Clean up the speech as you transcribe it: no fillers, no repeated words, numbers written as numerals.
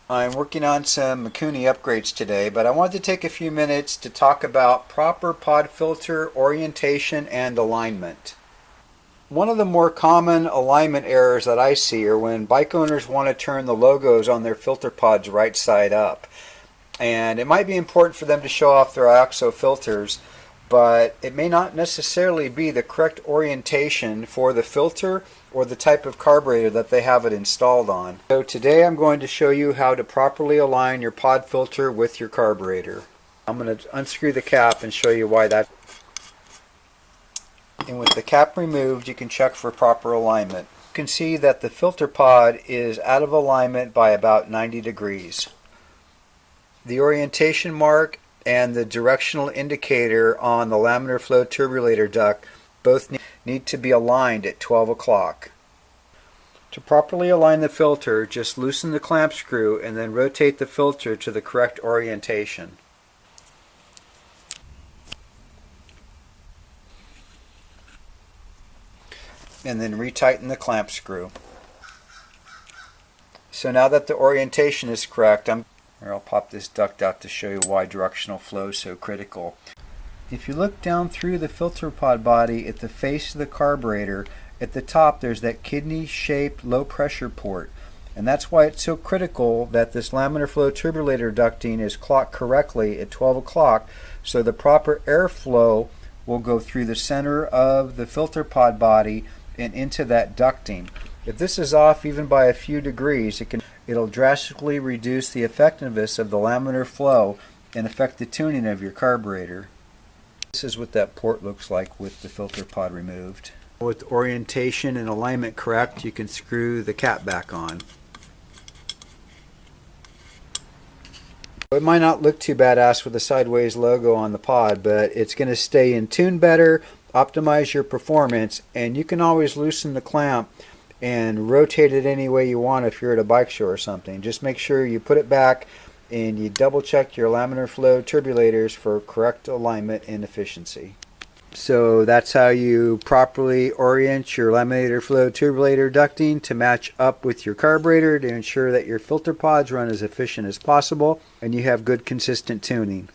I'm working on some Mikuni upgrades today, but I wanted to take a few minutes to talk about proper pod filter orientation and alignment. One of the more common alignment errors that I see are when bike owners want to turn the logos on their filter pods right side up. And it might be important for them to show off their IOXO filters, but it may not necessarily be the correct orientation for the filter or the type of carburetor that they have it installed on. So today I'm going to show you how to properly align your pod filter with your carburetor. I'm going to unscrew the cap and show you why that. And with the cap removed, you can check for proper alignment. You can see that the filter pod is out of alignment by about 90 degrees. The orientation mark and the directional indicator on the laminar flow turbulator duct both need to be aligned at 12 o'clock. To properly align the filter, just loosen the clamp screw and then rotate the filter to the correct orientation. And then retighten the clamp screw. So now that the orientation is correct, I'll pop this duct out to show you why directional flow is so critical. If you look down through the filter pod body at the face of the carburetor, at the top there's that kidney-shaped low pressure port. And that's why it's so critical that this laminar flow turbulator ducting is clocked correctly at 12 o'clock so the proper airflow will go through the center of the filter pod body and into that ducting. If this is off even by a few degrees, it'll drastically reduce the effectiveness of the laminar flow and affect the tuning of your carburetor. This is what that port looks like with the filter pod removed. With orientation and alignment correct, you can screw the cap back on. It might not look too badass with the sideways logo on the pod, but it's going to stay in tune better, optimize your performance, and you can always loosen the clamp and rotate it any way you want if you're at a bike show or something. Just make sure you put it back and you double check your laminar flow turbulators for correct alignment and efficiency. So that's how you properly orient your laminar flow turbulator ducting to match up with your carburetor to ensure that your filter pods run as efficient as possible and you have good consistent tuning.